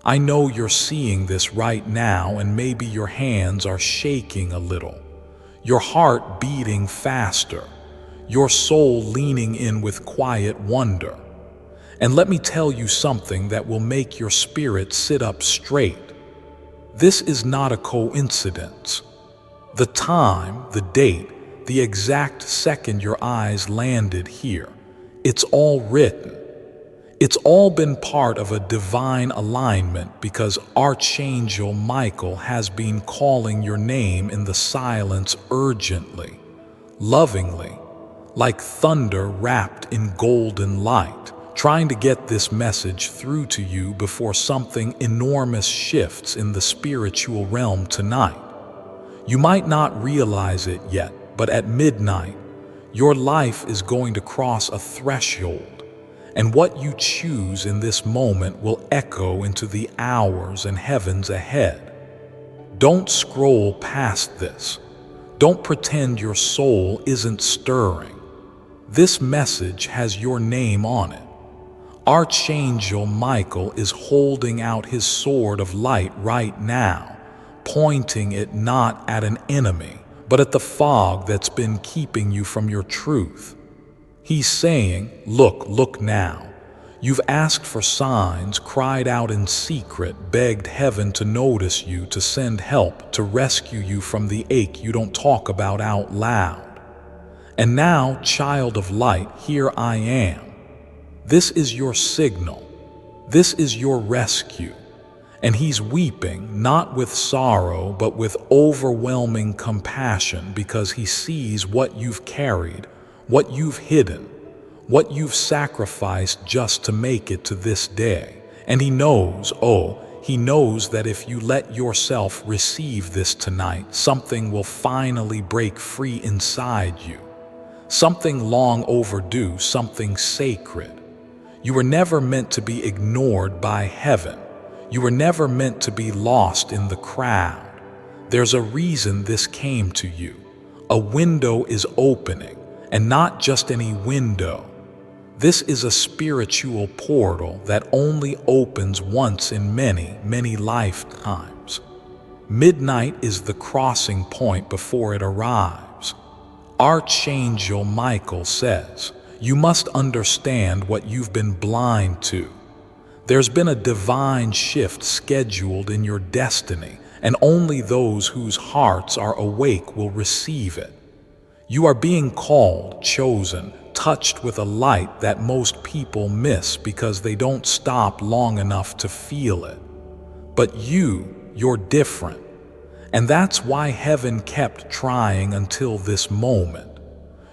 I know you're seeing this right now, and maybe your hands are shaking a little, your heart beating faster, your soul leaning in with quiet wonder. And let me tell you something that will make your spirit sit up straight. This is not a coincidence. The time, the date, the exact second your eyes landed here, it's all written. It's all been part of a divine alignment, because Archangel Michael has been calling your name in the silence urgently, lovingly, like thunder wrapped in golden light, trying to get this message through to you before something enormous shifts in the spiritual realm tonight. You might not realize it yet, but at midnight, your life is going to cross a threshold. And what you choose in this moment will echo into the hours and heavens ahead. Don't scroll past this. Don't pretend your soul isn't stirring. This message has your name on it. Archangel Michael is holding out his sword of light right now, pointing it not at an enemy, but at the fog that's been keeping you from your truth. He's saying, look now. You've asked for signs, cried out in secret, begged heaven to notice you, to send help, to rescue you from the ache you don't talk about out loud. And now, child of light, here I am. This is your signal. This is your rescue. And he's weeping, not with sorrow, but with overwhelming compassion, because he sees what you've carried, what you've hidden, what you've sacrificed just to make it to this day. And he knows, he knows that if you let yourself receive this tonight, something will finally break free inside you. Something long overdue, something sacred. You were never meant to be ignored by heaven. You were never meant to be lost in the crowd. There's a reason this came to you. A window is opening. And not just any window. This is a spiritual portal that only opens once in many, many lifetimes. Midnight is the crossing point before it arrives. Archangel Michael says, you must understand what you've been blind to. There's been a divine shift scheduled in your destiny, and only those whose hearts are awake will receive it. You are being called, chosen, touched with a light that most people miss because they don't stop long enough to feel it. But you're different. And that's why heaven kept trying until this moment.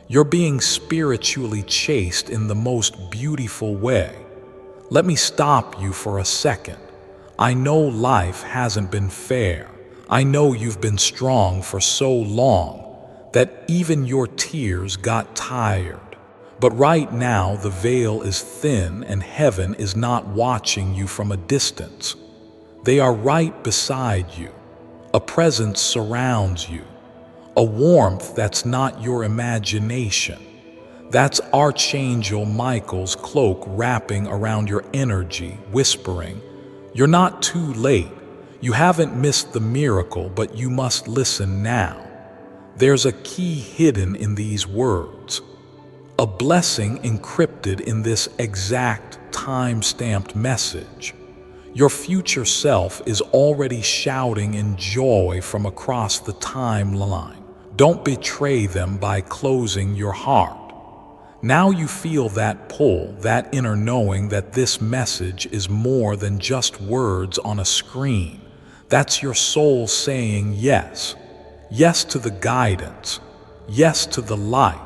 You're being spiritually chased in the most beautiful way. Let me stop you for a second. I know life hasn't been fair. I know you've been strong for so long that even your tears got tired. But right now the veil is thin, and heaven is not watching you from a distance. They are right beside you. A presence surrounds you. A warmth that's not your imagination. That's Archangel Michael's cloak wrapping around your energy, whispering, you're not too late. You haven't missed the miracle, but you must listen now. There's a key hidden in these words, a blessing encrypted in this exact time-stamped message. Your future self is already shouting in joy from across the timeline. Don't betray them by closing your heart. Now you feel that pull, that inner knowing that this message is more than just words on a screen. That's your soul saying yes. Yes to the guidance. Yes to the light.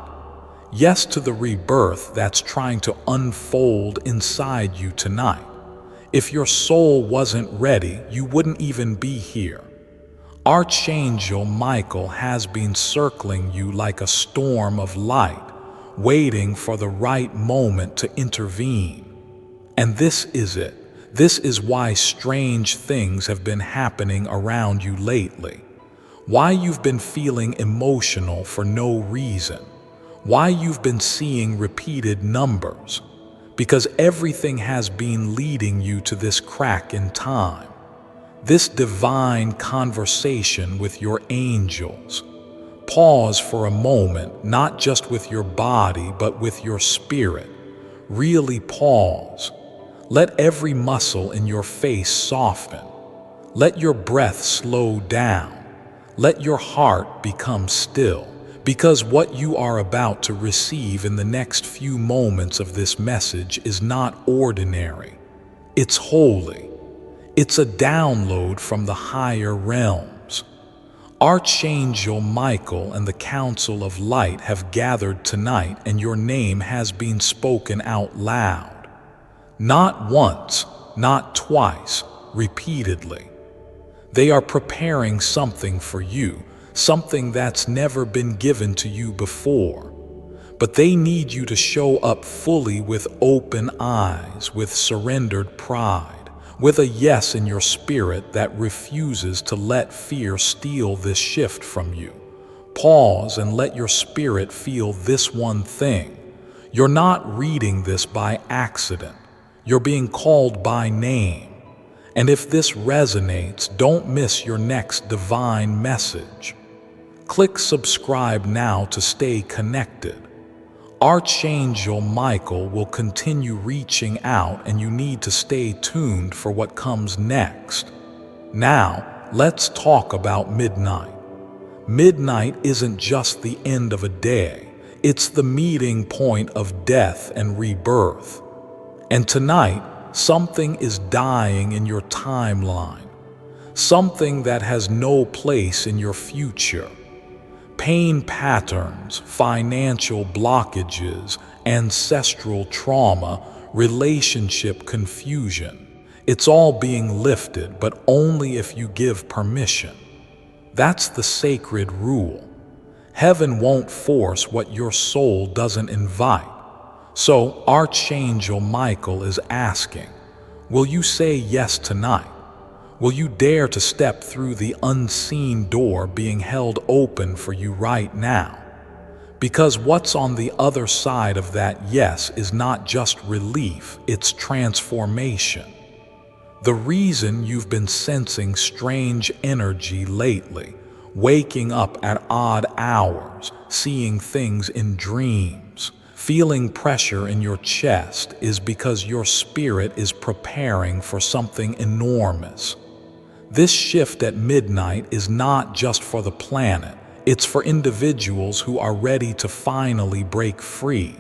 Yes to the rebirth that's trying to unfold inside you tonight. If your soul wasn't ready, you wouldn't even be here. Archangel Michael has been circling you like a storm of light, waiting for the right moment to intervene. And this is it. This is why strange things have been happening around you lately. Why you've been feeling emotional for no reason. Why you've been seeing repeated numbers. because everything has been leading you to this crack in time, this divine conversation with your angels. Pause for a moment, not just with your body, but with your spirit. Really pause. Let every muscle in your face soften. Let your breath slow down. Let your heart become still, because what you are about to receive in the next few moments of this message is not ordinary. It's holy. It's a download from the higher realms. Archangel Michael and the Council of Light have gathered tonight, and your name has been spoken out loud. Not once, not twice, repeatedly. They are preparing something for you, something that's never been given to you before. But they need you to show up fully, with open eyes, with surrendered pride, with a yes in your spirit that refuses to let fear steal this shift from you. Pause and let your spirit feel this one thing. You're not reading this by accident. You're being called by name. And if this resonates, don't miss your next divine message. Click subscribe now to stay connected. Archangel Michael will continue reaching out, and you need to stay tuned for what comes next. Now, let's talk about midnight. Midnight isn't just the end of a day. It's the meeting point of death and rebirth. And tonight, something is dying in your timeline, something that has no place in your future. Pain patterns, financial blockages, ancestral trauma, relationship confusion. It's all being lifted, but only if you give permission. That's the sacred rule. Heaven won't force what your soul doesn't invite. So Archangel Michael is asking, will you say yes tonight? Will you dare to step through the unseen door being held open for you right now? Because what's on the other side of that yes is not just relief, it's transformation. The reason you've been sensing strange energy lately, waking up at odd hours, seeing things in dreams, feeling pressure in your chest, is because your spirit is preparing for something enormous. This shift at midnight is not just for the planet, it's for individuals who are ready to finally break free.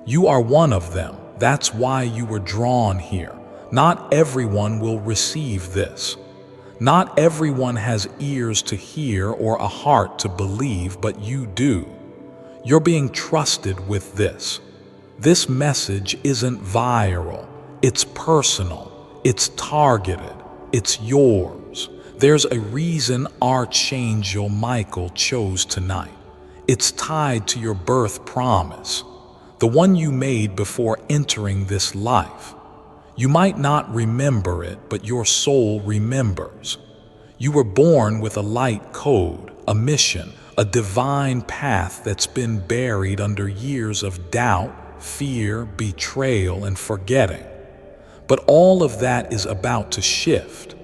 You are one of them. That's why you were drawn here. Not everyone will receive this. Not everyone has ears to hear or a heart to believe, but you do. You're being trusted with this. This message isn't viral. It's personal. It's targeted. It's yours. There's a reason Archangel Michael chose tonight. It's tied to your birth promise, the one you made before entering this life. You might not remember it, but your soul remembers. You were born with a light code, a mission, a divine path that's been buried under years of doubt, fear, betrayal, and forgetting. But all of that is about to shift.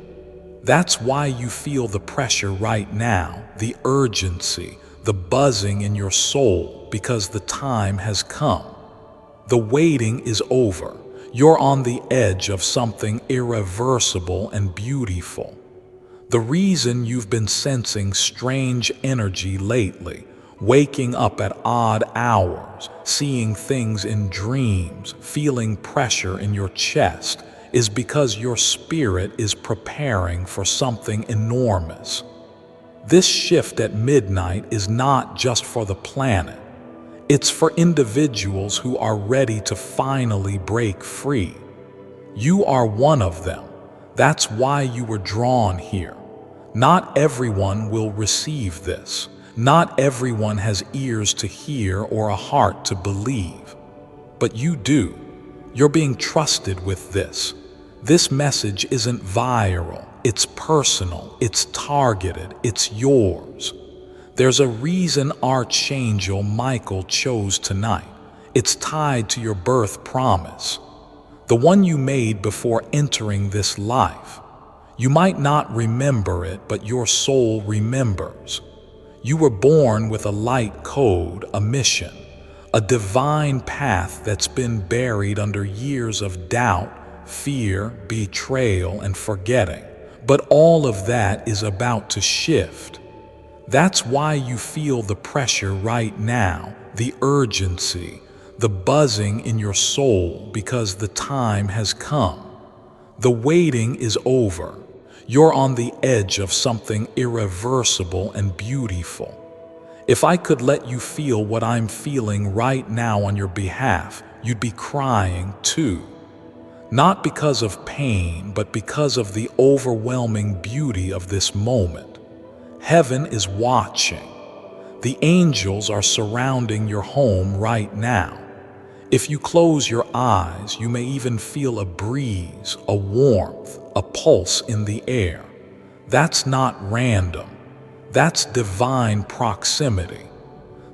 That's why you feel the pressure right now, the urgency, the buzzing in your soul, because the time has come. The waiting is over. You're on the edge of something irreversible and beautiful. The reason you've been sensing strange energy lately, waking up at odd hours, seeing things in dreams, feeling pressure in your chest, is because your spirit is preparing for something enormous. This shift at midnight is not just for the planet. It's for individuals who are ready to finally break free. You are one of them. That's why you were drawn here. Not everyone will receive this. Not everyone has ears to hear or a heart to believe. But you do. You're being trusted with this. This message isn't viral. It's personal. It's targeted. It's yours. There's a reason Archangel Michael chose tonight. It's tied to your birth promise, the one you made before entering this life. You might not remember it, but your soul remembers. You were born with a light code, a mission, a divine path that's been buried under years of doubt, fear, betrayal, and forgetting. But all of that is about to shift. That's why you feel the pressure right now, the urgency, the buzzing in your soul, because the time has come. The waiting is over. You're on the edge of something irreversible and beautiful. If I could let you feel what I'm feeling right now on your behalf, you'd be crying too. Not because of pain, but because of the overwhelming beauty of this moment. Heaven is watching. The angels are surrounding your home right now. If you close your eyes, you may even feel a breeze, a warmth, a pulse in the air. That's not random. That's divine proximity.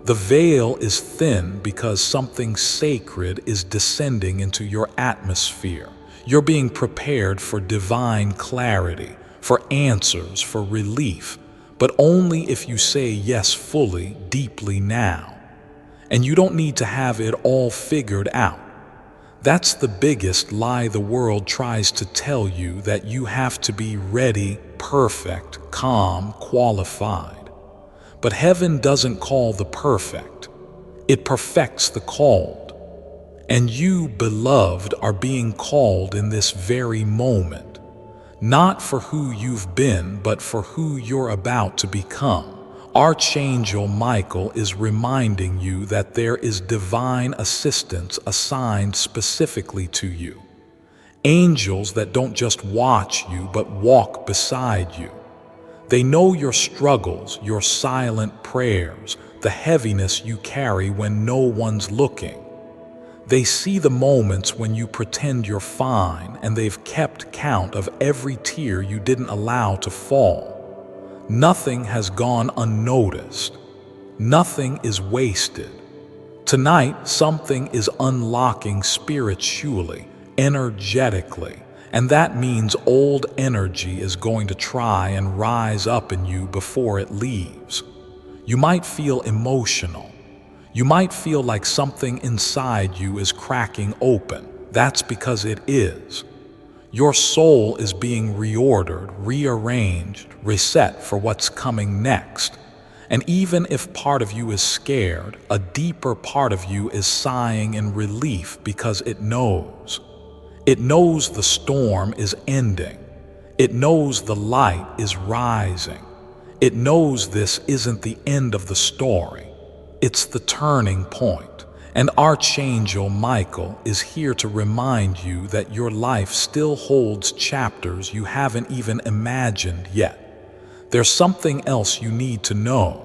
The veil is thin because something sacred is descending into your atmosphere. You're being prepared for divine clarity, for answers, for relief, but only if you say yes fully, deeply now. And you don't need to have it all figured out. That's the biggest lie the world tries to tell you, that you have to be ready, perfect, calm, qualified. But heaven doesn't call the perfect. It perfects the called. And you, beloved, are being called in this very moment. Not for who you've been, but for who you're about to become. Archangel Michael is reminding you that there is divine assistance assigned specifically to you. Angels that don't just watch you, but walk beside you. They know your struggles, your silent prayers, the heaviness you carry when no one's looking. They see the moments when you pretend you're fine, and they've kept count of every tear you didn't allow to fall. Nothing has gone unnoticed. Nothing is wasted. Tonight, something is unlocking spiritually, energetically, and that means old energy is going to try and rise up in you before it leaves. You might feel emotional. You might feel like something inside you is cracking open. That's because it is. Your soul is being reordered, rearranged, reset for what's coming next. And even if part of you is scared, a deeper part of you is sighing in relief because it knows. It knows the storm is ending. It knows the light is rising. It knows this isn't the end of the story. It's the turning point. And Archangel Michael is here to remind you that your life still holds chapters you haven't even imagined yet. There's something else you need to know.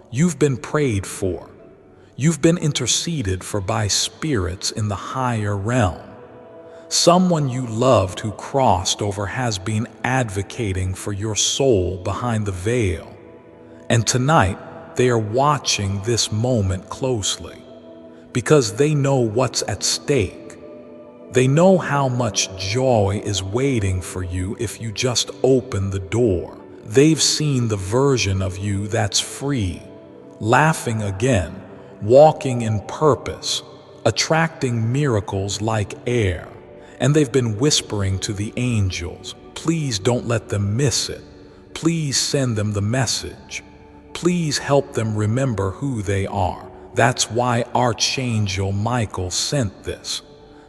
You've been prayed for. You've been interceded for by spirits in the higher realm. Someone you loved who crossed over has been advocating for your soul behind the veil. And tonight, they are watching this moment closely. Because they know what's at stake. They know how much joy is waiting for you if you just open the door. They've seen the version of you that's free, laughing again, walking in purpose, attracting miracles like air. And they've been whispering to the angels, please don't let them miss it. Please send them the message. Please help them remember who they are. That's why Archangel Michael sent this.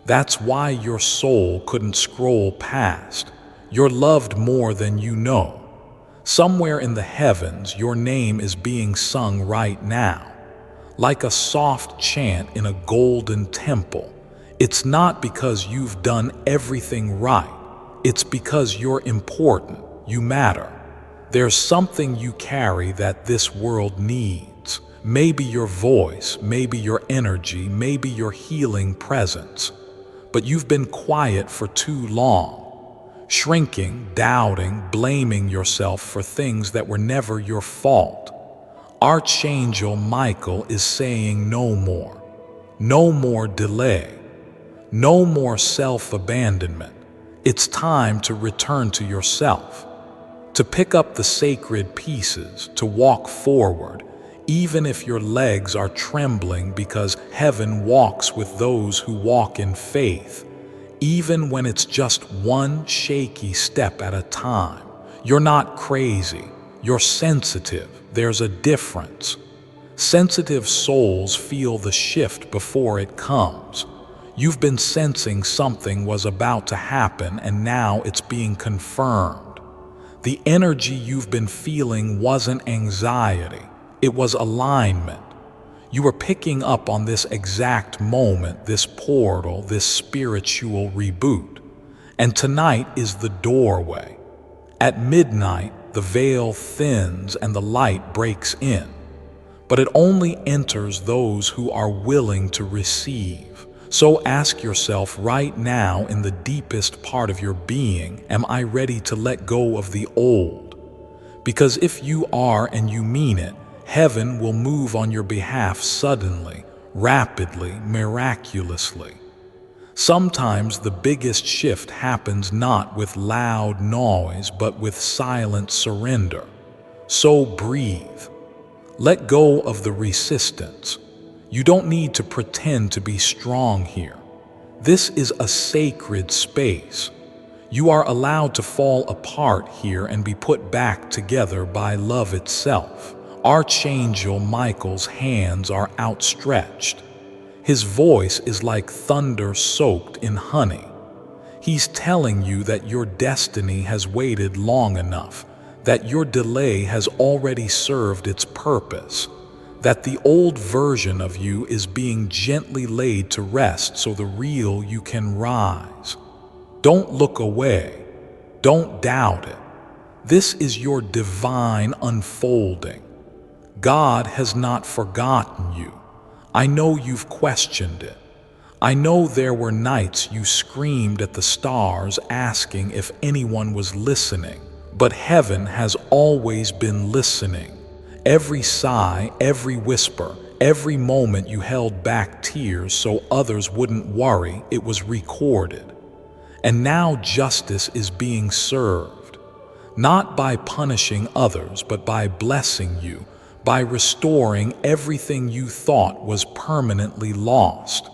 That's why your soul couldn't scroll past. You're loved more than you know. Somewhere in the heavens, your name is being sung right now. Like a soft chant in a golden temple. It's not because you've done everything right. It's because you're important. You matter. There's something you carry that this world needs. Maybe your voice, maybe your energy, maybe your healing presence. But you've been quiet for too long, shrinking, doubting, blaming yourself for things that were never your fault. Archangel Michael is saying no more. No more delay. No more self-abandonment. It's time to return to yourself, to pick up the sacred pieces, to walk forward, even if your legs are trembling, because heaven walks with those who walk in faith, even when it's just one shaky step at a time. You're not crazy. You're sensitive. There's a difference. Sensitive souls feel the shift before it comes. You've been sensing something was about to happen, and now it's being confirmed. The energy you've been feeling wasn't anxiety. It was alignment. You were picking up on this exact moment, this portal, this spiritual reboot. And tonight is the doorway. At midnight, the veil thins and the light breaks in. But it only enters those who are willing to receive. So ask yourself right now, in the deepest part of your being, am I ready to let go of the old? Because if you are and you mean it, heaven will move on your behalf suddenly, rapidly, miraculously. Sometimes the biggest shift happens not with loud noise, but with silent surrender. So breathe. Let go of the resistance. You don't need to pretend to be strong here. This is a sacred space. You are allowed to fall apart here and be put back together by love itself. Archangel Michael's hands are outstretched. His voice is like thunder soaked in honey. He's telling you that your destiny has waited long enough, that your delay has already served its purpose, that the old version of you is being gently laid to rest so the real you can rise. Don't look away. Don't doubt it. This is your divine unfolding. God has not forgotten you. I know you've questioned it. I know there were nights you screamed at the stars asking if anyone was listening, but heaven has always been listening. Every sigh, every whisper, every moment you held back tears so others wouldn't worry, it was recorded. And now justice is being served, not by punishing others, but by blessing you, by restoring everything you thought was permanently lost.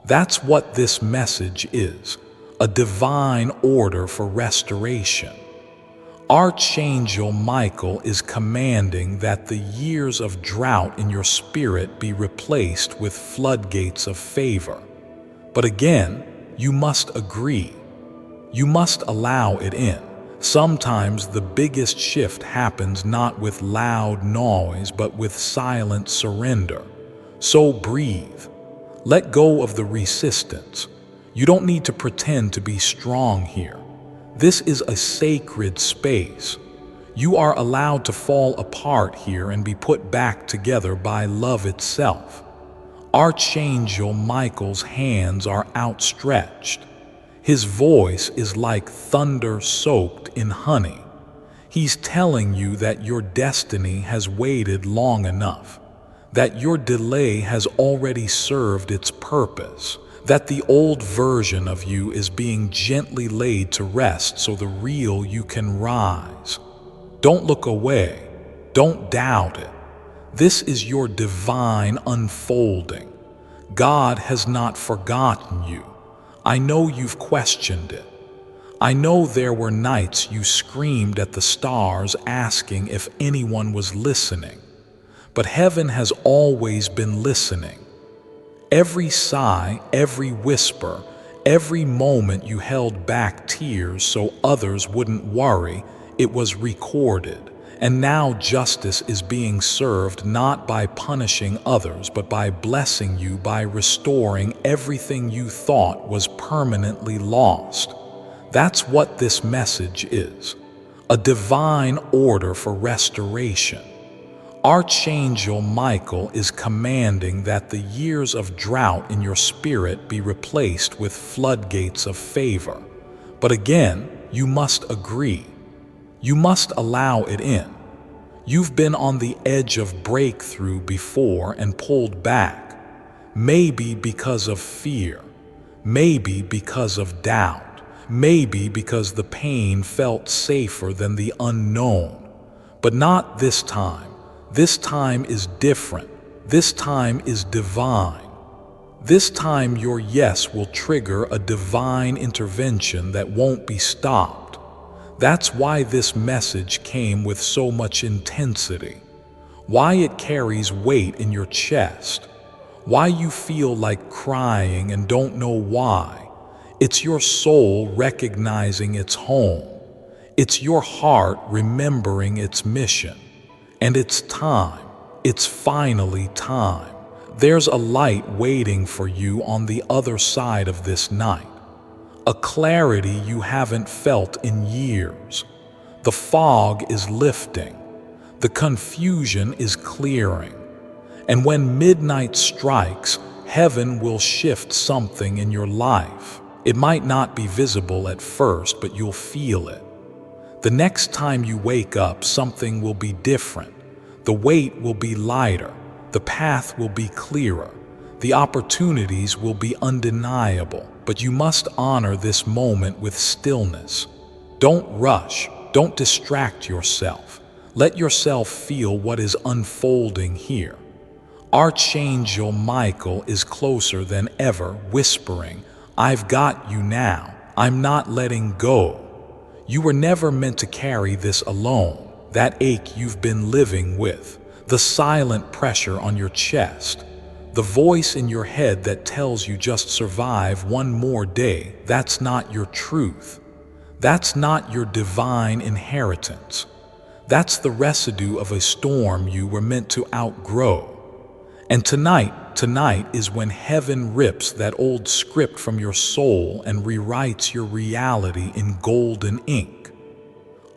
That's what this message is, a divine order for restoration. Archangel Michael is commanding that the years of drought in your spirit be replaced with floodgates of favor. But again, you must agree. You must allow it in. Sometimes the biggest shift happens not with loud noise, but with silent surrender. So breathe. Let go of the resistance. You don't need to pretend to be strong here. This is a sacred space. You are allowed to fall apart here and be put back together by love itself. Archangel Michael's hands are outstretched. His voice is like thunder soaked in honey. He's telling you that your destiny has waited long enough, that your delay has already served its purpose, that the old version of you is being gently laid to rest so the real you can rise. Don't look away. Don't doubt it. This is your divine unfolding. God has not forgotten you. I know you've questioned it. I know there were nights you screamed at the stars asking if anyone was listening. But heaven has always been listening. Every sigh, every whisper, every moment you held back tears so others wouldn't worry, it was recorded. And now justice is being served not by punishing others, but by blessing you, by restoring everything you thought was permanently lost. That's what this message is, a divine order for restoration. Archangel Michael is commanding that the years of drought in your spirit be replaced with floodgates of favor. But again, you must agree. You must allow it in. You've been on the edge of breakthrough before and pulled back. Maybe because of fear, maybe because of doubt, maybe because the pain felt safer than the unknown. But not this time. This time is different. This time is divine. This time your yes will trigger a divine intervention that won't be stopped. That's why this message came with so much intensity. Why it carries weight in your chest. Why you feel like crying and don't know why. It's your soul recognizing its home. It's your heart remembering its mission. And it's time. It's finally time. There's a light waiting for you on the other side of this night. A clarity you haven't felt in years. The fog is lifting. The confusion is clearing. And when midnight strikes, heaven will shift something in your life. It might not be visible at first, but you'll feel it. The next time you wake up, something will be different. The weight will be lighter. The path will be clearer. The opportunities will be undeniable. But you must honor this moment with stillness. Don't rush. Don't distract yourself. Let yourself feel what is unfolding here. Archangel Michael is closer than ever, whispering, "I've got you now. I'm not letting go." You were never meant to carry this alone, that ache you've been living with, the silent pressure on your chest, the voice in your head that tells you just survive one more day. That's not your truth. That's not your divine inheritance. That's the residue of a storm you were meant to outgrow. And tonight is when heaven rips that old script from your soul and rewrites your reality in golden ink.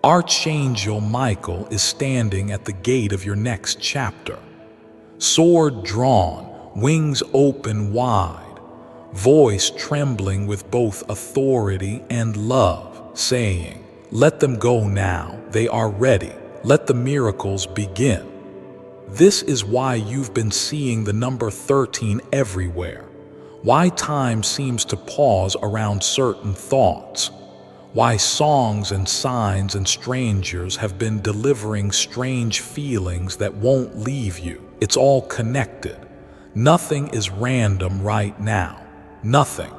Archangel Michael is standing at the gate of your next chapter. Sword drawn, wings open wide, voice trembling with both authority and love, saying, "Let them go now, they are ready. Let the miracles begin." This is why you've been seeing the number 13 everywhere. Why time seems to pause around certain thoughts. Why songs and signs and strangers have been delivering strange feelings that won't leave you. It's all connected. Nothing is random right now. Nothing.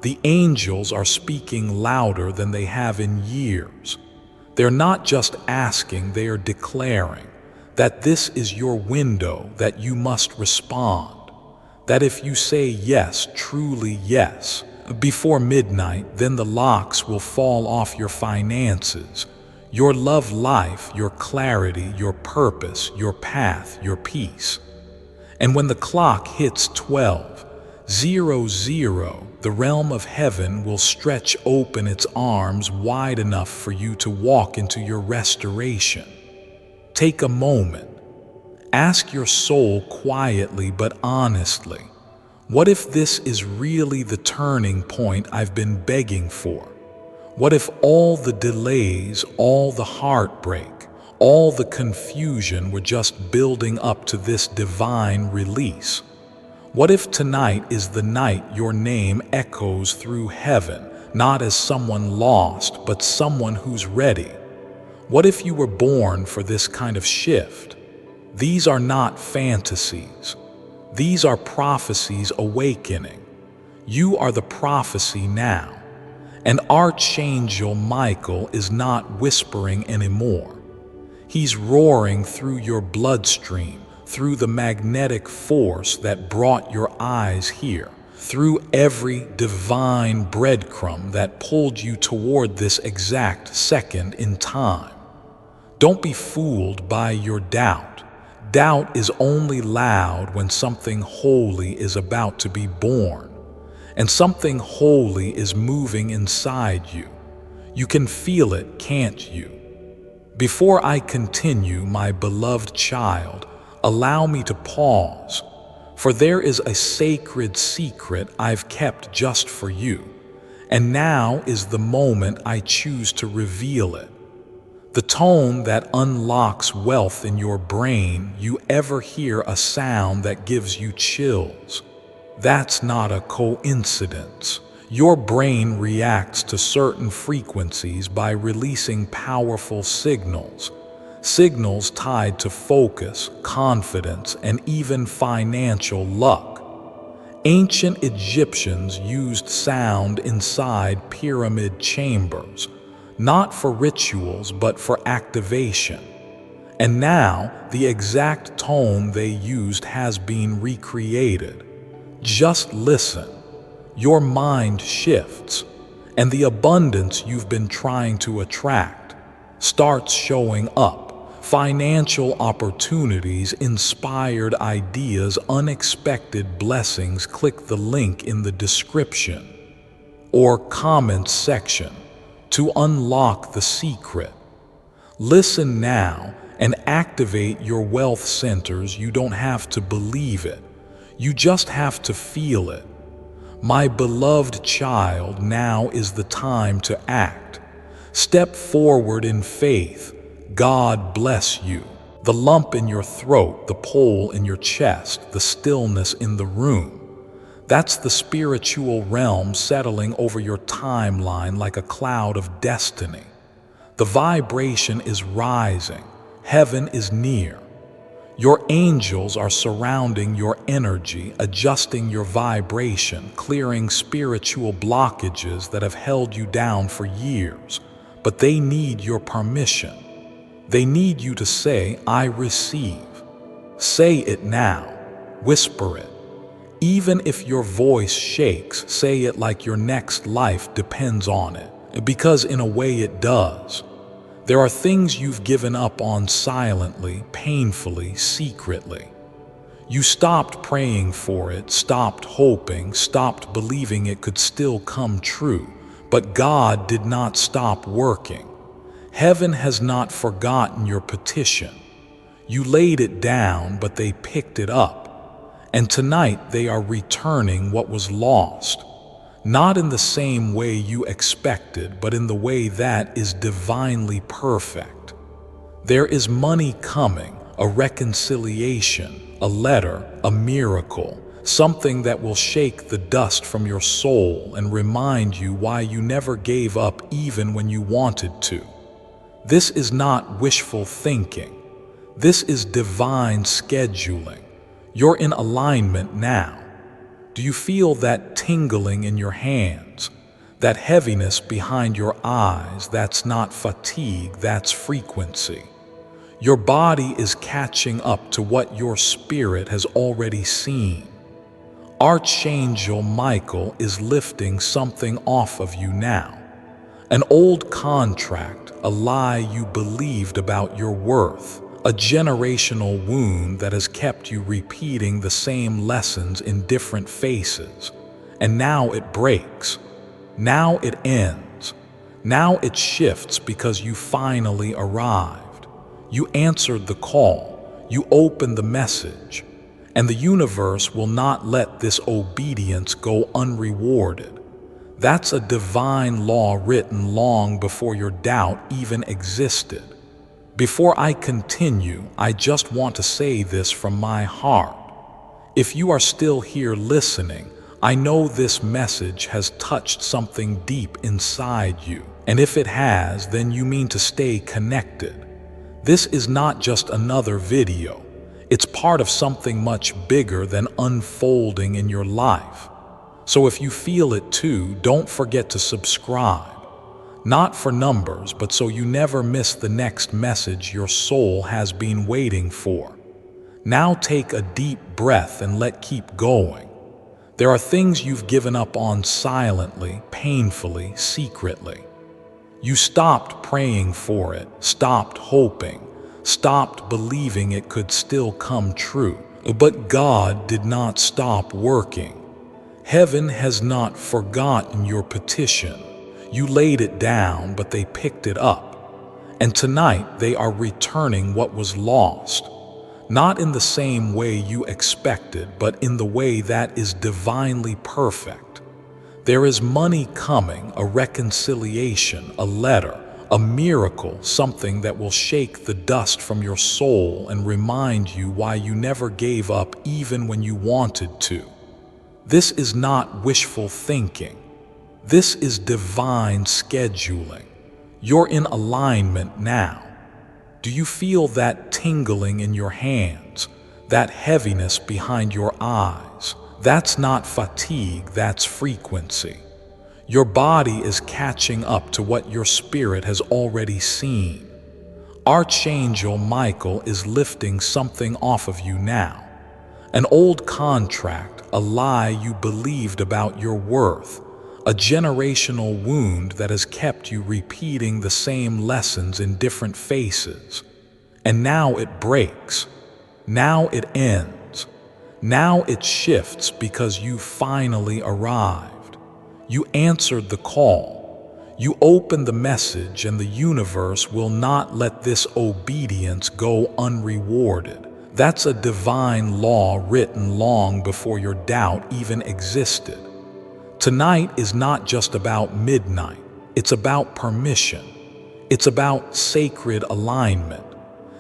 The angels are speaking louder than they have in years. They're not just asking, they are declaring that this is your window, that you must respond. That if you say yes, truly yes, before midnight, then the locks will fall off your finances, your love life, your clarity, your purpose, your path, your peace. And when the clock hits 12:00, the realm of heaven will stretch open its arms wide enough for you to walk into your restoration. Take a moment. Ask your soul quietly but honestly, what if this is really the turning point I've been begging for? What if all the delays, all the heartbreak, all the confusion were just building up to this divine release? What if tonight is the night your name echoes through heaven, not as someone lost, but someone who's ready? What if you were born for this kind of shift? These are not fantasies. These are prophecies awakening. You are the prophecy now. And Archangel Michael is not whispering anymore. He's roaring through your bloodstream, through the magnetic force that brought your eyes here, through every divine breadcrumb that pulled you toward this exact second in time. Don't be fooled by your doubt. Doubt is only loud when something holy is about to be born, and something holy is moving inside you. You can feel it, can't you? Before I continue, my beloved child, allow me to pause, for there is a sacred secret I've kept just for you, and now is the moment I choose to reveal it. The tone that unlocks wealth in your brain. You ever hear a sound that gives you chills? That's not a coincidence. Your brain reacts to certain frequencies by releasing powerful signals. Signals tied to focus, confidence, and even financial luck. Ancient Egyptians used sound inside pyramid chambers, not for rituals but for activation. And now, the exact tone they used has been recreated. Just listen. Your mind shifts, and the abundance you've been trying to attract starts showing up. Financial opportunities, inspired ideas, unexpected blessings. Click the link in the description or comments section to unlock the secret. Listen now and activate your wealth centers. You don't have to believe it. You just have to feel it. My beloved child, now is the time to act. Step forward in faith. God bless you. The lump in your throat, the pole in your chest, the stillness in the room. That's the spiritual realm settling over your timeline like a cloud of destiny. The vibration is rising. Heaven is near. Your angels are surrounding your energy, adjusting your vibration, clearing spiritual blockages that have held you down for years. But they need your permission. They need you to say, I receive. Say it now. Whisper it. Even if your voice shakes, say it like your next life depends on it, because in a way it does. There are things you've given up on silently, painfully, secretly. You stopped praying for it, stopped hoping, stopped believing it could still come true. But God did not stop working. Heaven has not forgotten your petition. You laid it down, but they picked it up. And tonight they are returning what was lost. Not in the same way you expected, but in the way that is divinely perfect. There is money coming, a reconciliation, a letter, a miracle, something that will shake the dust from your soul and remind you why you never gave up even when you wanted to. This is not wishful thinking. This is divine scheduling. You're in alignment now. Do you feel that tingling in your hands? That heaviness behind your eyes? That's not fatigue, that's frequency. Your body is catching up to what your spirit has already seen. Archangel Michael is lifting something off of you now. An old contract, a lie you believed about your worth, a generational wound that has kept you repeating the same lessons in different faces. And now it breaks. Now it ends. Now it shifts because you finally arrived. You answered the call. You opened the message. And the universe will not let this obedience go unrewarded. That's a divine law written long before your doubt even existed. Before I continue, I just want to say this from my heart. If you are still here listening, I know this message has touched something deep inside you. And if it has, then you mean to stay connected. This is not just another video. It's part of something much bigger than unfolding in your life. So if you feel it too, don't forget to subscribe. Not for numbers, but so you never miss the next message your soul has been waiting for. Now take a deep breath and keep going. There are things you've given up on silently, painfully, secretly. You stopped praying for it, stopped hoping, stopped believing it could still come true. But God did not stop working. Heaven has not forgotten your petition. You laid it down, but they picked it up. And tonight they are returning what was lost. Not in the same way you expected, but in the way that is divinely perfect. There is money coming, a reconciliation, a letter, a miracle, something that will shake the dust from your soul and remind you why you never gave up even when you wanted to. This is not wishful thinking. This is divine scheduling. You're in alignment now. Do you feel that tingling in your hands, that heaviness behind your eyes? That's not fatigue, that's frequency. Your body is catching up to what your spirit has already seen. Archangel Michael is lifting something off of you now. An old contract, a lie you believed about your worth, a generational wound that has kept you repeating the same lessons in different faces. And now it breaks. Now it ends. Now it shifts because you finally arrived. You answered the call. You opened the message, and the universe will not let this obedience go unrewarded. That's a divine law written long before your doubt even existed. Tonight is not just about midnight. It's about permission. It's about sacred alignment.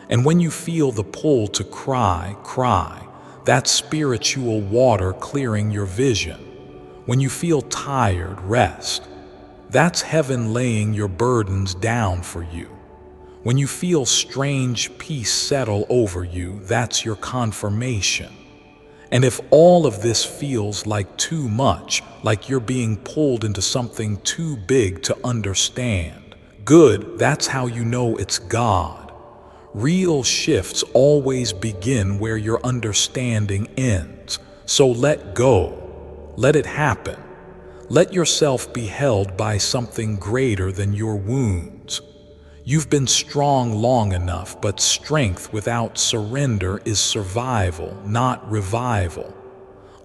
And when you feel the pull to cry, cry. That's spiritual water clearing your vision. When you feel tired, rest. That's heaven laying your burdens down for you. When you feel strange peace settle over you, that's your confirmation. And if all of this feels like too much, like you're being pulled into something too big to understand, good, that's how you know it's God. Real shifts always begin where your understanding ends. So let go. Let it happen. Let yourself be held by something greater than your wounds. You've been strong long enough, but strength without surrender is survival, not revival.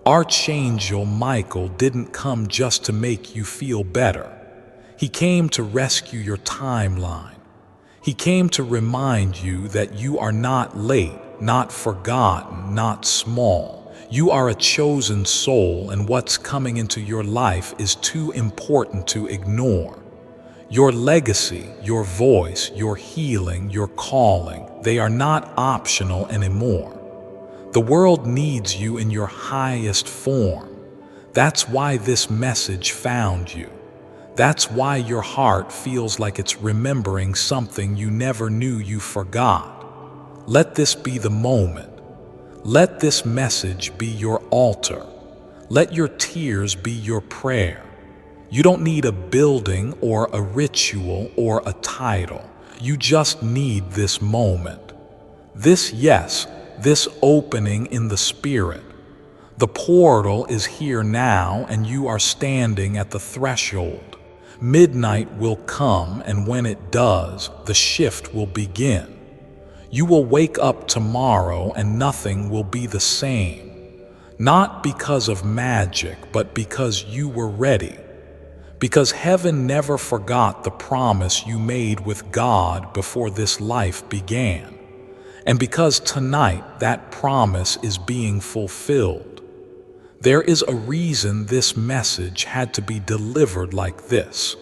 Archangel Michael didn't come just to make you feel better. He came to rescue your timeline. He came to remind you that you are not late, not forgotten, not small. You are a chosen soul, and what's coming into your life is too important to ignore. Your legacy, your voice, your healing, your calling, they are not optional anymore. The world needs you in your highest form. That's why this message found you. That's why your heart feels like it's remembering something you never knew you forgot. Let this be the moment. Let this message be your altar. Let your tears be your prayer. You don't need a building or a ritual or a title. You just need this moment. This yes, this opening in the spirit. The portal is here now, and you are standing at the threshold. Midnight will come, and when it does, the shift will begin. You will wake up tomorrow and nothing will be the same. Not because of magic, but because you were ready. Because heaven never forgot the promise you made with God before this life began. And because tonight that promise is being fulfilled. There is a reason this message had to be delivered like this.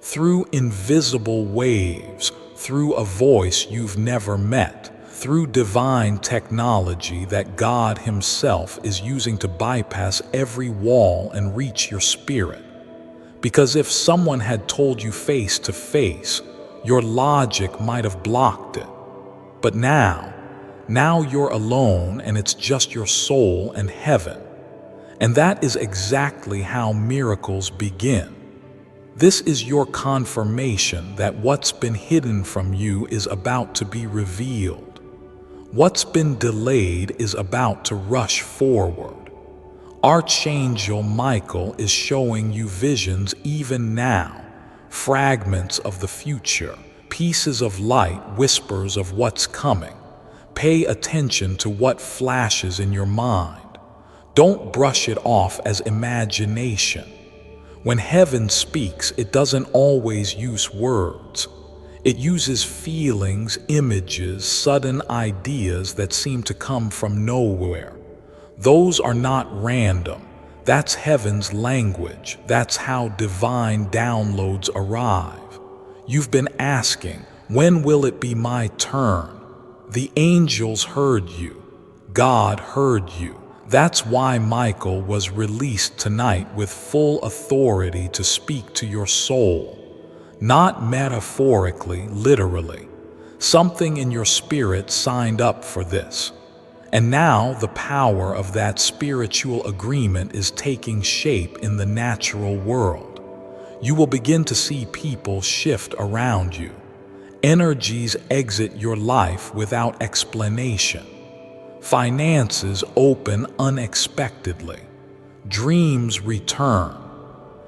Through invisible waves, through a voice you've never met, through divine technology that God Himself is using to bypass every wall and reach your spirit. Because if someone had told you face to face, your logic might have blocked it. But now you're alone, and it's just your soul and heaven. And that is exactly how miracles begin. This is your confirmation that what's been hidden from you is about to be revealed. What's been delayed is about to rush forward. Archangel Michael is showing you visions even now, fragments of the future, pieces of light, whispers of what's coming. Pay attention to what flashes in your mind. Don't brush it off as imagination. When heaven speaks, it doesn't always use words. It uses feelings, images, sudden ideas that seem to come from nowhere. Those are not random. That's heaven's language. That's how divine downloads arrive. You've been asking, when will it be my turn? The angels heard you. God heard you. That's why Michael was released tonight with full authority to speak to your soul. Not metaphorically, literally. Something in your spirit signed up for this. And now the power of that spiritual agreement is taking shape in the natural world. You will begin to see people shift around you. Energies exit your life without explanation. Finances open unexpectedly. Dreams return.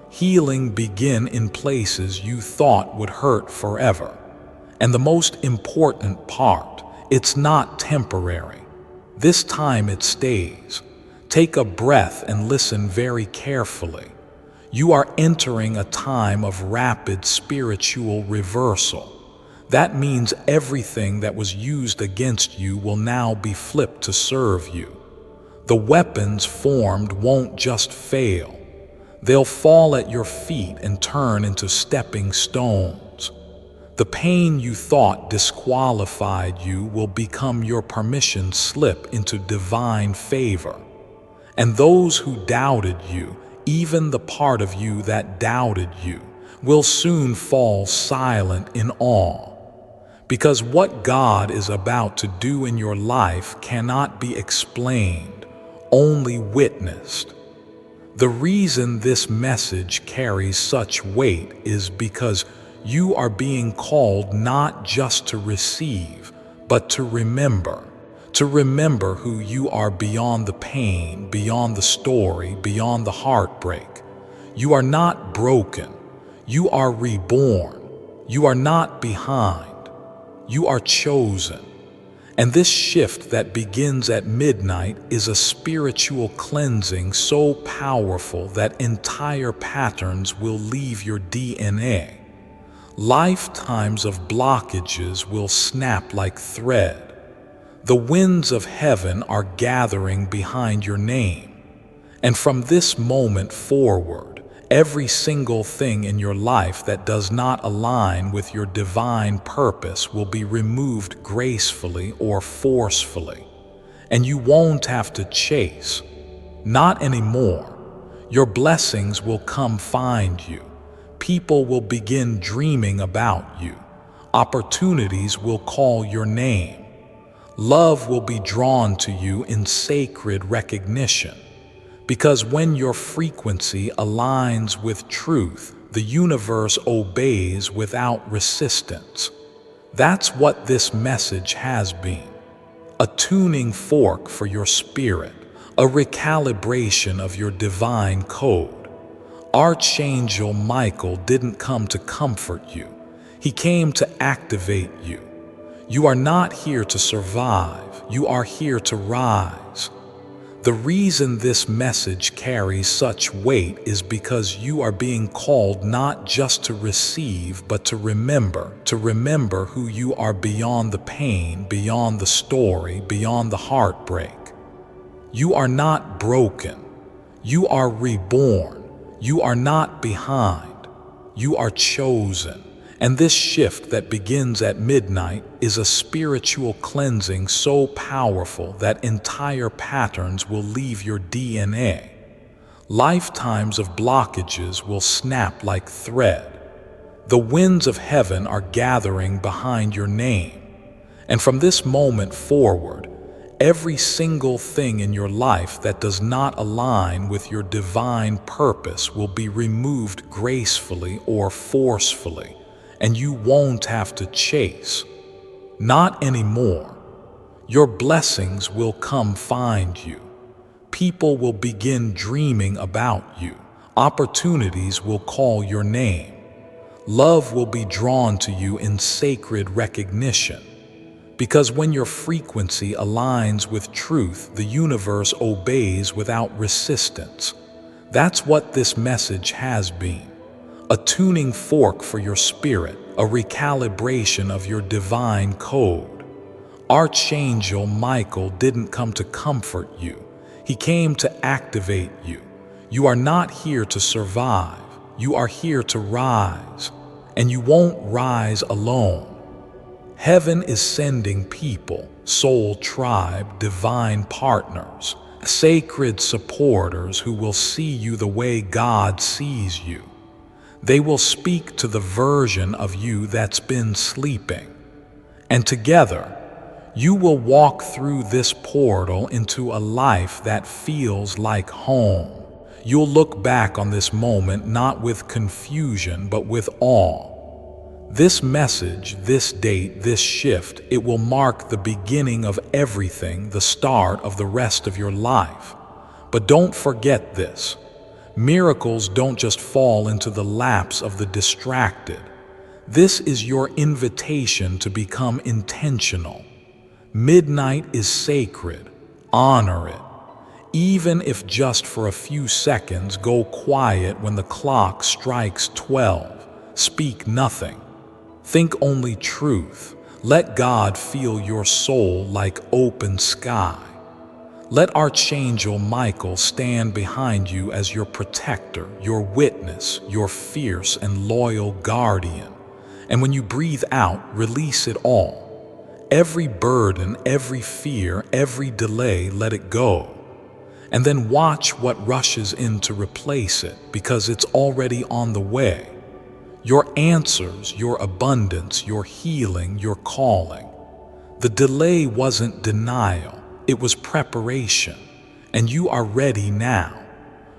Healing begin in places you thought would hurt forever. And the most important part, it's not temporary. This time it stays. Take a breath and listen very carefully. You are entering a time of rapid spiritual reversal. That means everything that was used against you will now be flipped to serve you. The weapons formed won't just fail. They'll fall at your feet and turn into stepping stones. The pain you thought disqualified you will become your permission slip into divine favor. And those who doubted you, even the part of you that doubted you, will soon fall silent in awe. Because what God is about to do in your life cannot be explained, only witnessed. The reason this message carries such weight is because you are being called not just to receive, but to remember. To remember who you are beyond the pain, beyond the story, beyond the heartbreak. You are not broken. You are reborn. You are not behind. You are chosen. And this shift that begins at midnight is a spiritual cleansing so powerful that entire patterns will leave your DNA. Lifetimes of blockages will snap like thread. The winds of heaven are gathering behind your name. And from this moment forward, every single thing in your life that does not align with your divine purpose will be removed gracefully or forcefully. And you won't have to chase. Not anymore. Your blessings will come find you. People will begin dreaming about you. Opportunities will call your name. Love will be drawn to you in sacred recognition. Because when your frequency aligns with truth, the universe obeys without resistance. That's what this message has been. A tuning fork for your spirit, a recalibration of your divine code. Archangel Michael didn't come to comfort you. He came to activate you. You are not here to survive. You are here to rise. The reason this message carries such weight is because you are being called not just to receive, but to remember who you are beyond the pain, beyond the story, beyond the heartbreak. You are not broken. You are reborn. You are not behind. You are chosen. And this shift that begins at midnight is a spiritual cleansing so powerful that entire patterns will leave your DNA. Lifetimes of blockages will snap like thread. The winds of heaven are gathering behind your name. And from this moment forward, every single thing in your life that does not align with your divine purpose will be removed gracefully or forcefully. And you won't have to chase. Not anymore. Your blessings will come find you. People will begin dreaming about you. Opportunities will call your name. Love will be drawn to you in sacred recognition. Because when your frequency aligns with truth, the universe obeys without resistance. That's what this message has been. A tuning fork for your spirit, a recalibration of your divine code. Archangel Michael didn't come to comfort you. He came to activate you. You are not here to survive. You are here to rise. And you won't rise alone. Heaven is sending people, soul tribe, divine partners, sacred supporters who will see you the way God sees you. They will speak to the version of you that's been sleeping. And together, you will walk through this portal into a life that feels like home. You'll look back on this moment not with confusion, but with awe. This message, this date, this shift, it will mark the beginning of everything, the start of the rest of your life. But don't forget this. Miracles don't just fall into the laps of the distracted. This is your invitation to become intentional. Midnight is sacred. Honor it. Even if just for a few seconds, go quiet when the clock strikes 12. Speak nothing. Think only truth. Let God feel your soul like open sky. Let Archangel Michael stand behind you as your protector, your witness, your fierce and loyal guardian. And when you breathe out, release it all. Every burden, every fear, every delay, let it go. And then watch what rushes in to replace it, because it's already on the way. Your answers, your abundance, your healing, your calling. The delay wasn't denial, it was preparation. And you are ready now.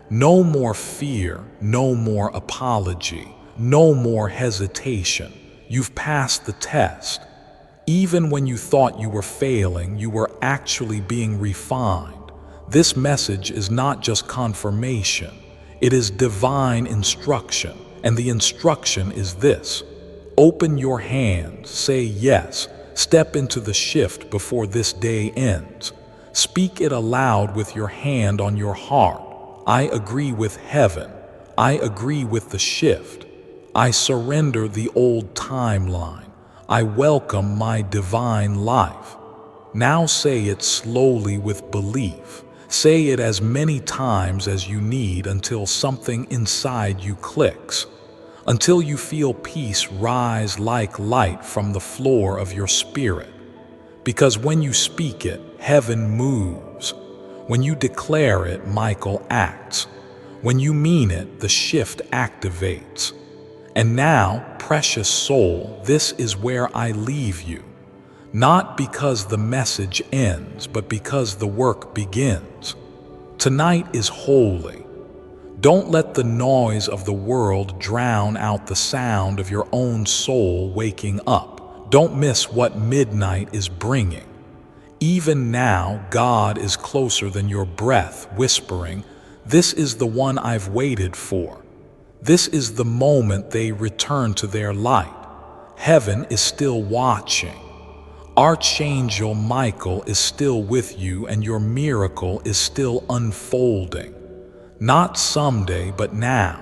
No more fear, no more apology, no more hesitation. You've passed the test. Even when you thought you were failing, you were actually being refined. This message is not just confirmation, it is divine instruction. And the instruction is this: open your hands, say yes, step into the shift before this day ends. Speak it aloud with your hand on your heart. I agree with heaven. I agree with the shift. I surrender the old timeline. I welcome my divine life. Now say it slowly with belief. Say it as many times as you need until something inside you clicks, until you feel peace rise like light from the floor of your spirit. Because when you speak it, heaven moves. When you declare it, Michael acts. When you mean it, the shift activates. And now, precious soul, this is where I leave you. Not because the message ends, but because the work begins. Tonight is holy. Don't let the noise of the world drown out the sound of your own soul waking up. Don't miss what midnight is bringing. Even now, God is closer than your breath, whispering, "This is the one I've waited for." This is the moment they return to their light. Heaven is still watching. Archangel Michael is still with you, and your miracle is still unfolding. Not someday, but now.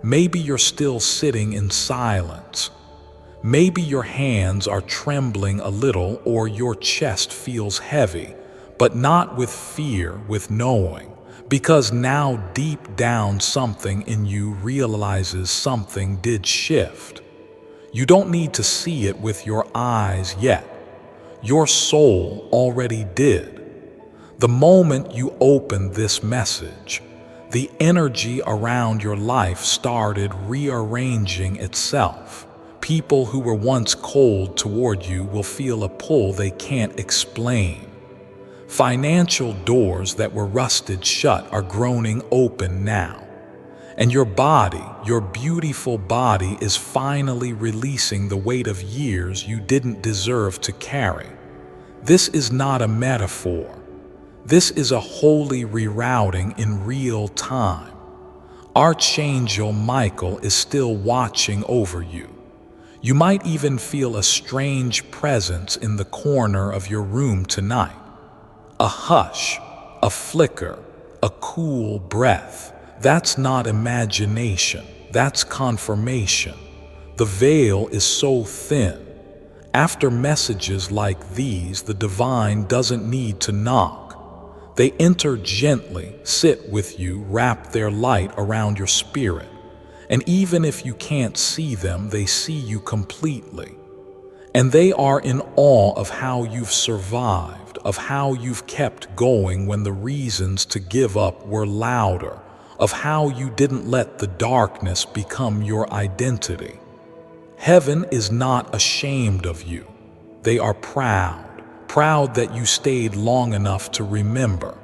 Maybe you're still sitting in silence. Maybe your hands are trembling a little, or your chest feels heavy, but not with fear, with knowing. Because now deep down something in you realizes something did shift. You don't need to see it with your eyes yet. Your soul already did. The moment you opened this message, the energy around your life started rearranging itself. People who were once cold toward you will feel a pull they can't explain. Financial doors that were rusted shut are groaning open now. And your body, your beautiful body, is finally releasing the weight of years you didn't deserve to carry. This is not a metaphor. This is a holy rerouting in real time. Archangel Michael is still watching over you. You might even feel a strange presence in the corner of your room tonight. A hush, a flicker, a cool breath. That's not imagination, that's confirmation. The veil is so thin. After messages like these, the divine doesn't need to knock. They enter gently, sit with you, wrap their light around your spirit. And even if you can't see them, they see you completely. And they are in awe of how you've survived, of how you've kept going when the reasons to give up were louder, of how you didn't let the darkness become your identity. Heaven is not ashamed of you. They are proud that you stayed long enough to remember.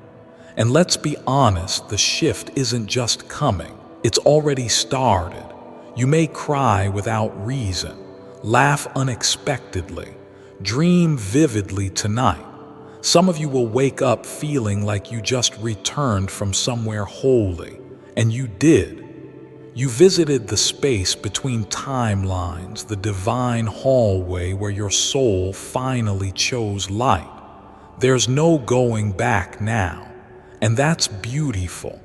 And let's be honest, the shift isn't just coming, it's already started. You may cry without reason, laugh unexpectedly, dream vividly tonight. Some of you will wake up feeling like you just returned from somewhere holy, and you did. You visited the space between timelines, the divine hallway where your soul finally chose light. There's no going back now, and that's beautiful,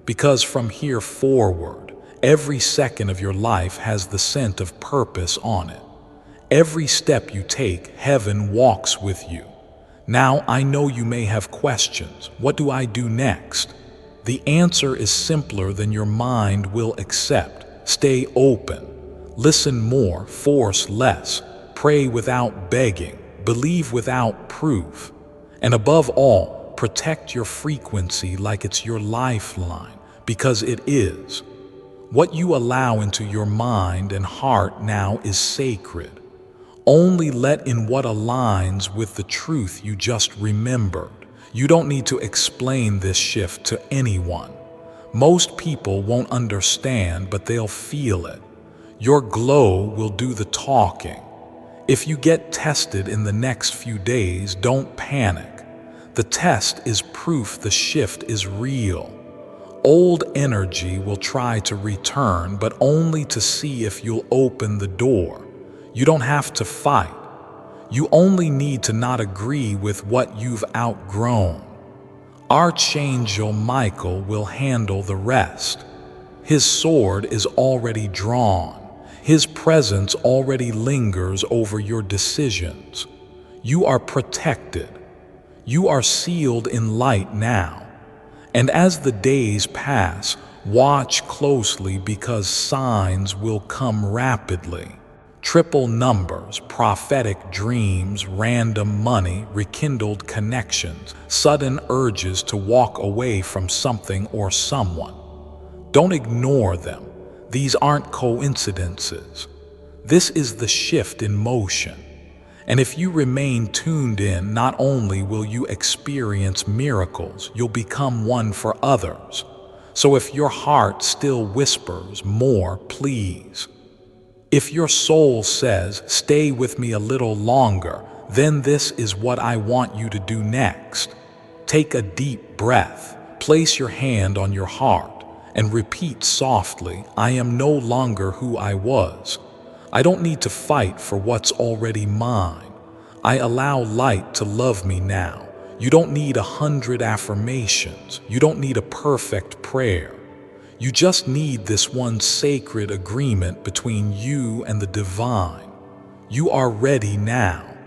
because from here forward, every second of your life has the scent of purpose on it. Every step you take, heaven walks with you. Now, I know you may have questions. What do I do next? The answer is simpler than your mind will accept. Stay open. Listen more, force less. Pray without begging. Believe without proof. And above all, protect your frequency like it's your lifeline, because it is. What you allow into your mind and heart now is sacred. Only let in what aligns with the truth you just remembered. You don't need to explain this shift to anyone. Most people won't understand, but they'll feel it. Your glow will do the talking. If you get tested in the next few days, don't panic. The test is proof the shift is real. Old energy will try to return, but only to see if you'll open the door. You don't have to fight. You only need to not agree with what you've outgrown. Archangel Michael will handle the rest. His sword is already drawn. His presence already lingers over your decisions. You are protected. You are sealed in light now. And as the days pass, watch closely, because signs will come rapidly. Triple numbers, prophetic dreams, random money, rekindled connections, sudden urges to walk away from something or someone. Don't ignore them. These aren't coincidences. This is the shift in motion. And if you remain tuned in, not only will you experience miracles, you'll become one for others. So if your heart still whispers, more, please. If your soul says, stay with me a little longer, then this is what I want you to do next. Take a deep breath, place your hand on your heart, and repeat softly, I am no longer who I was. I don't need to fight for what's already mine. I allow light to love me now. You don't need 100 affirmations. You don't need a perfect prayer. You just need this one sacred agreement between you and the divine. You are ready now.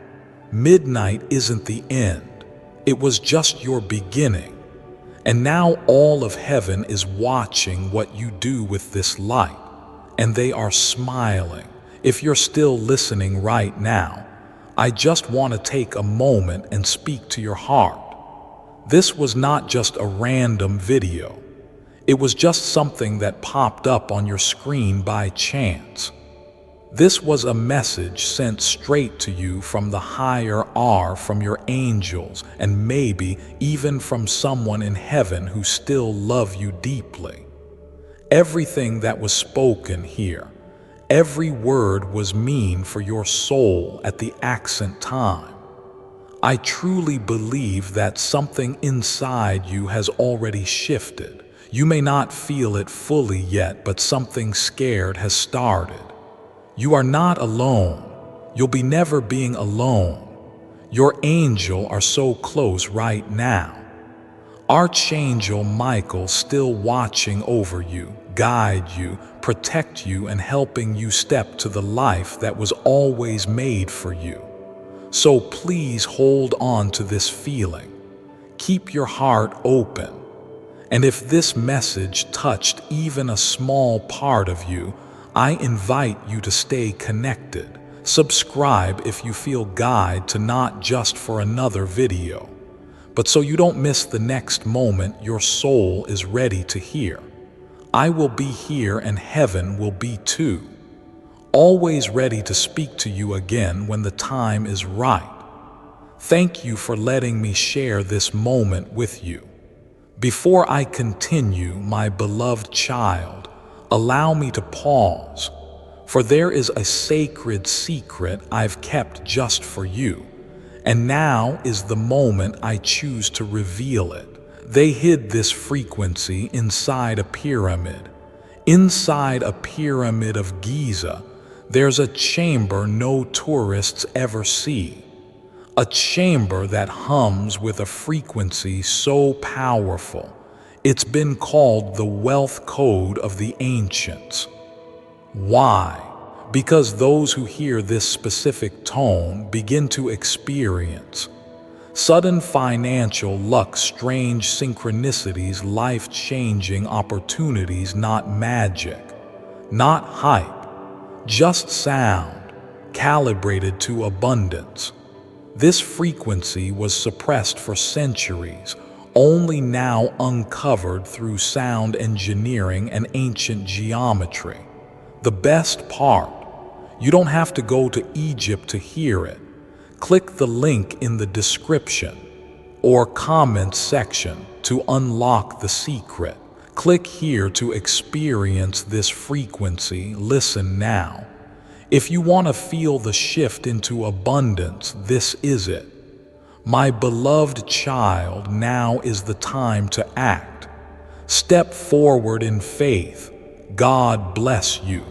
Midnight isn't the end. It was just your beginning. And now all of heaven is watching what you do with this light. And they are smiling. If you're still listening right now, I just want to take a moment and speak to your heart. This was not just a random video. It was just something that popped up on your screen by chance. This was a message sent straight to you from the higher R, from your angels, and maybe even from someone in heaven who still love you deeply. Everything that was spoken here, every word was mean for your soul at the accent time. I truly believe that something inside you has already shifted. You may not feel it fully yet, but something scared has started. You are not alone. You'll be never being alone. Your angel are so close right now. Archangel Michael still watching over you, guide you, protect you, and helping you step to the life that was always made for you. So please hold on to this feeling. Keep your heart open. And if this message touched even a small part of you, I invite you to stay connected. Subscribe if you feel guided to, not just for another video. But so you don't miss the next moment your soul is ready to hear, I will be here and heaven will be too, always ready to speak to you again when the time is right. Thank you for letting me share this moment with you. Before I continue, my beloved child, allow me to pause, for there is a sacred secret I've kept just for you, and now is the moment I choose to reveal it. They hid this frequency inside a pyramid. Inside a pyramid of Giza, there's a chamber no tourists ever see. A chamber that hums with a frequency so powerful, it's been called the wealth code of the ancients. Why? Because those who hear this specific tone begin to experience sudden financial luck, strange synchronicities, life-changing opportunities, not magic, not hype, just sound, calibrated to abundance. This frequency was suppressed for centuries, only now uncovered through sound engineering and ancient geometry. The best part, you don't have to go to Egypt to hear it. Click the link in the description or comments section to unlock the secret. Click here to experience this frequency. Listen now. If you want to feel the shift into abundance, this is it. My beloved child, now is the time to act. Step forward in faith. God bless you.